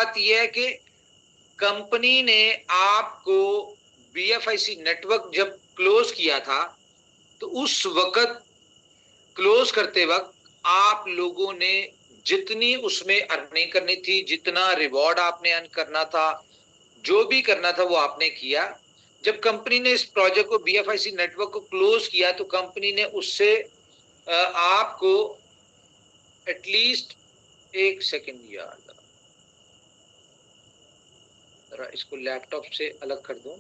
बात यह है कि कंपनी ने आपको BFIC नेटवर्क जब क्लोज किया था तो उस वक्त क्लोज करते वक्त आप लोगों ने जितनी उसमें अर्निंग करनी थी, जितना रिवॉर्ड आपने अर्न करना था, जो भी करना था वो आपने किया। जब कंपनी ने इस प्रोजेक्ट को BFIC नेटवर्क को क्लोज किया तो कंपनी ने उससे आपको एटलीस्ट एक सेकेंड यार, जरा इसको लैपटॉप से अलग कर दूं।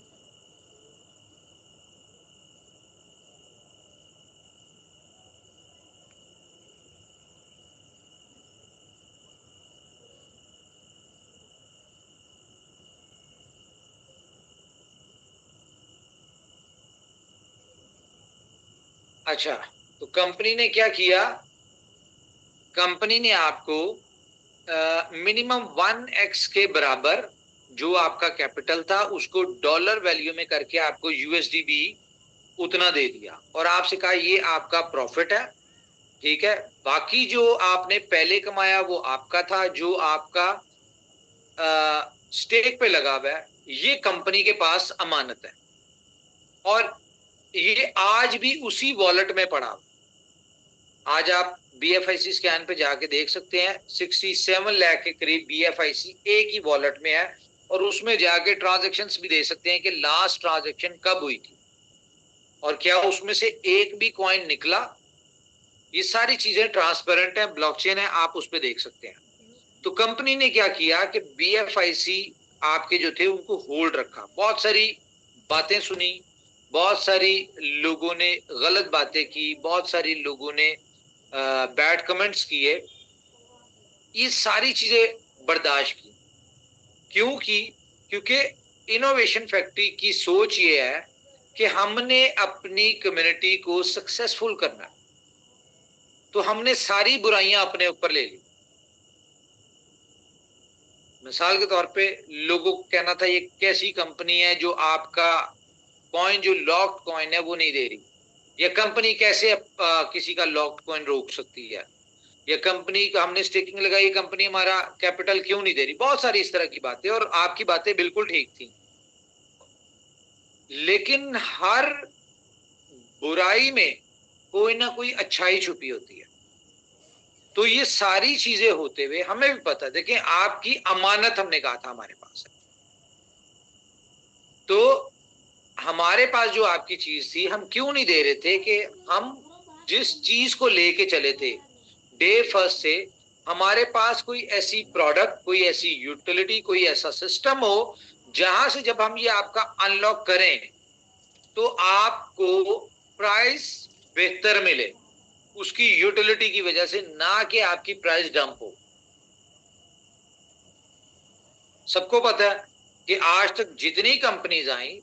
अच्छा, तो कंपनी ने क्या किया, कंपनी ने आपको मिनिमम 1x के बराबर जो आपका कैपिटल था उसको डॉलर वैल्यू में करके आपको USD भी उतना दे दिया और आपसे कहा ये आपका प्रॉफिट है, ठीक है। बाकी जो आपने पहले कमाया वो आपका था, जो आपका स्टेक पे लगा हुआ है ये कंपनी के पास अमानत है और ये आज भी उसी वॉलेट में पड़ा। आज आप BFIC स्कैन पे जाके देख सकते हैं 67 लाख के करीब BFIC एक ही वॉलेट में है और उसमें जाके ट्रांजैक्शंस भी दे सकते हैं कि लास्ट ट्रांजैक्शन कब हुई थी और क्या उसमें से एक भी कॉइन निकला। ये सारी चीजें ट्रांसपेरेंट है, ब्लॉकचेन है, आप उस पर देख सकते हैं। तो कंपनी ने क्या किया कि BFIC आपके जो थे उनको होल्ड रखा, बहुत सारी बातें सुनी, बहुत सारी लोगों ने गलत बातें की, बहुत सारी लोगों ने बैड कमेंट्स किए, ये सारी चीजें बर्दाश्त की। क्यों की? क्योंकि इनोवेशन फैक्ट्री की सोच ये है कि हमने अपनी कम्युनिटी को सक्सेसफुल करना है, तो हमने सारी बुराइयां अपने ऊपर ले ली। मिसाल के तौर पे लोगों को कहना था ये कैसी कंपनी है जो आपका कॉइन जो लॉक्ड कॉइन है वो नहीं दे रही, या कंपनी कैसे किसी का लॉक्ड कॉइन रोक सकती है, या कंपनी का हमने स्टेकिंग लगाई, कंपनी हमारा कैपिटल क्यों नहीं दे रही। बहुत सारी इस तरह की बातें, और आपकी बातें बिल्कुल ठीक थी, लेकिन हर बुराई में कोई ना कोई अच्छाई छुपी होती है। तो ये सारी चीजें होते हुए हमें भी पता, देखें आपकी अमानत हमने कहा था हमारे पास है, तो हमारे पास जो आपकी चीज थी हम क्यों नहीं दे रहे थे कि हम जिस चीज को लेके चले थे डे फर्स्ट से, हमारे पास कोई ऐसी प्रोडक्ट, कोई ऐसी यूटिलिटी, कोई ऐसा सिस्टम हो जहां से जब हम ये आपका अनलॉक करें तो आपको प्राइस बेहतर मिले उसकी यूटिलिटी की वजह से, ना कि आपकी प्राइस डंप हो। सबको पता है कि आज तक जितनी कंपनीज आई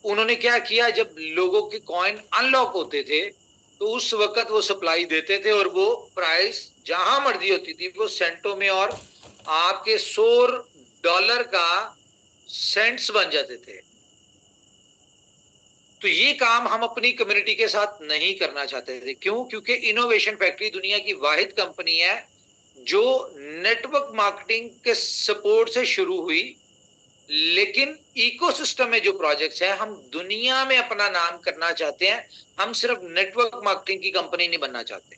उन्होंने क्या किया, जब लोगों के कॉइन अनलॉक होते थे तो उस वक्त वो सप्लाई देते थे और वो प्राइस जहां मर्जी होती थी वो सेंटों में, और आपके $100 का सेंट्स बन जाते थे। तो ये काम हम अपनी कम्युनिटी के साथ नहीं करना चाहते थे। क्यों? क्योंकि इनोवेशन फैक्ट्री दुनिया की वाहिद कंपनी है जो नेटवर्क मार्केटिंग के सपोर्ट से शुरू हुई, लेकिन इकोसिस्टम में जो प्रोजेक्ट्स हैं हम दुनिया में अपना नाम करना चाहते हैं, हम सिर्फ नेटवर्क मार्केटिंग की कंपनी नहीं बनना चाहते।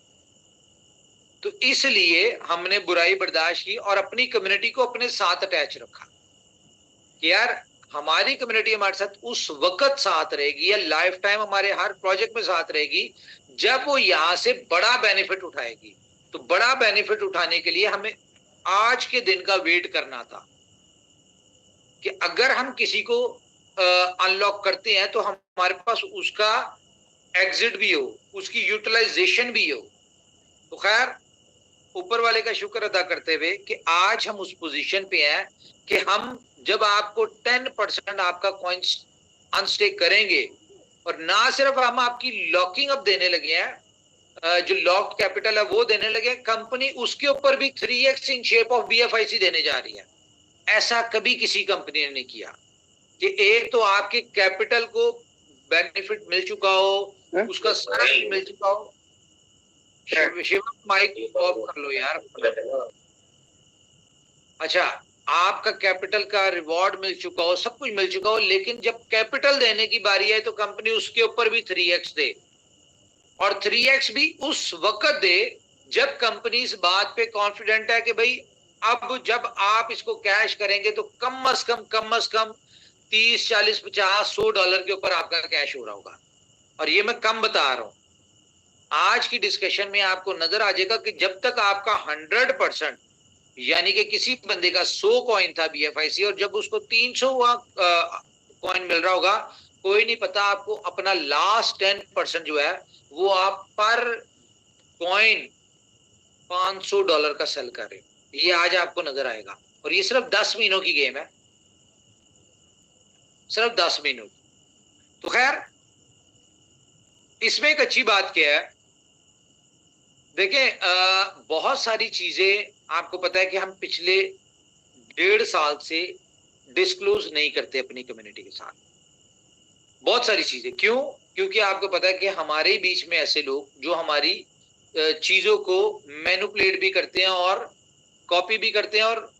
तो इसलिए हमने बुराई बर्दाश्त की और अपनी कम्युनिटी को अपने साथ अटैच रखा कि यार हमारी कम्युनिटी हमारे साथ उस वक्त साथ रहेगी या लाइफ टाइम हमारे हर प्रोजेक्ट में साथ रहेगी जब वो यहां से बड़ा बेनिफिट उठाएगी। तो बड़ा बेनिफिट उठाने के लिए हमें आज के दिन का वेट करना था कि अगर हम किसी को अनलॉक करते हैं तो हमारे पास उसका एग्जिट भी हो, उसकी यूटिलाइजेशन भी हो। तो खैर ऊपर वाले का शुक्र अदा करते हुए कि आज हम उस पोजीशन पे हैं कि हम जब आपको 10% आपका कॉइन अनस्टेक करेंगे और ना सिर्फ हम आपकी लॉकिंग अप देने लगे हैं, जो लॉक कैपिटल है वो देने लगे, कंपनी उसके ऊपर भी 3x in shape of BFIC देने जा रही है। ऐसा कभी किसी कंपनी ने नहीं किया कि एक तो आपके कैपिटल को बेनिफिट मिल चुका हो, उसका सारा मिल चुका हो। शिव माइक ऑफ कर लो यार। अच्छा, आपका कैपिटल का रिवॉर्ड मिल चुका हो, सब कुछ मिल चुका हो, लेकिन जब कैपिटल देने की बारी है तो कंपनी उसके ऊपर भी 3x दे, और 3x भी उस वक्त दे जब कंपनी इस बात पे कॉन्फिडेंट है कि भाई अब जब आप इसको कैश करेंगे तो कम से कम 30, 40, 50, $100 के ऊपर आपका कैश हो रहा होगा। और ये मैं कम बता रहा हूं। आज की डिस्कशन में आपको नजर आ जाएगा कि जब तक आपका 100%, यानी कि किसी बंदे का 100 कॉइन था BFIC और जब उसको 300 कॉइन मिल रहा होगा, कोई नहीं पता आपको अपना लास्ट 10% जो है वो आप पर कॉइन $500 का सेल कर रहे हो। ये आज आपको नजर आएगा, और ये सिर्फ 10 महीनों की गेम है, सिर्फ 10 महीनों की। तो खैर, इसमें एक अच्छी बात क्या है, देखें, बहुत सारी चीजें आपको पता है कि हम पिछले 1.5 साल से डिस्क्लोज नहीं करते अपनी कम्युनिटी के साथ। बहुत सारी चीजें, क्यों? क्योंकि आपको पता है कि हमारे बीच में ऐसे लोग जो हमारी चीजों को मैनिपुलेट भी करते हैं और कॉपी भी करते हैं, और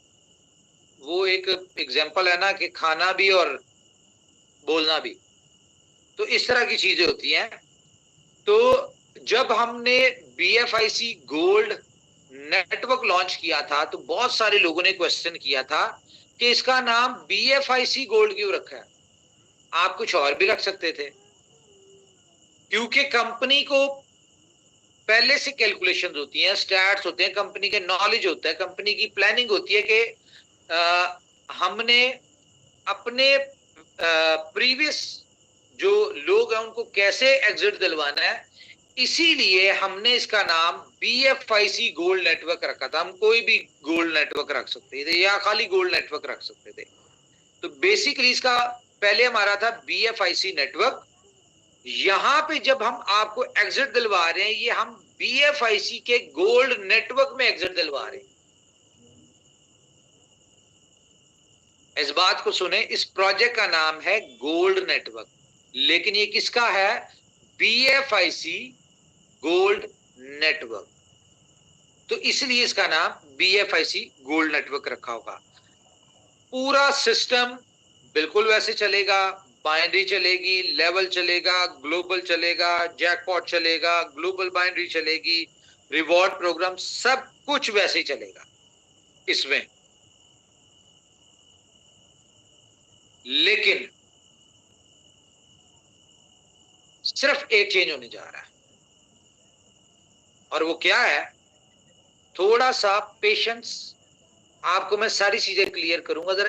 वो एक एग्जांपल है ना कि खाना भी और बोलना भी। तो इस तरह की चीजें होती हैं। तो जब हमने BFIC गोल्ड नेटवर्क लॉन्च किया था तो बहुत सारे लोगों ने क्वेश्चन किया था कि इसका नाम BFIC गोल्ड क्यों रखा है, आप कुछ और भी रख सकते थे। क्योंकि कंपनी को पहले से कैलकुलेशन होती हैं, स्टैट्स होते हैं, कंपनी के नॉलेज होता है, कंपनी की प्लानिंग होती है कि हमने अपने प्रीवियस जो लोग हैं उनको कैसे एग्जिट दिलवाना है। इसीलिए हमने इसका नाम BFIC गोल्ड नेटवर्क रखा था। हम कोई भी गोल्ड नेटवर्क रख सकते थे या खाली गोल्ड नेटवर्क रख सकते थे। तो बेसिकली इसका पहले हमारा था BFIC नेटवर्क। यहां पे जब हम आपको एग्जिट दिलवा रहे हैं, ये हम BFIC के गोल्ड नेटवर्क में एग्जिट दिलवा रहे हैं। इस बात को सुने, इस प्रोजेक्ट का नाम है गोल्ड नेटवर्क, लेकिन ये किसका है? BFIC gold network. तो इसलिए इसका नाम BFIC गोल्ड नेटवर्क रखा होगा। पूरा सिस्टम बिल्कुल वैसे चलेगा, बाइनरी चलेगी, लेवल चलेगा, ग्लोबल चलेगा, जैकपॉट चलेगा, ग्लोबल बाइनरी चलेगी, रिवॉर्ड प्रोग्राम, सब कुछ वैसे ही चलेगा इसमें। लेकिन सिर्फ एक चेंज होने जा रहा है, और वो क्या है? थोड़ा सा पेशेंस। आपको मैं सारी चीजें क्लियर करूंगा, जरा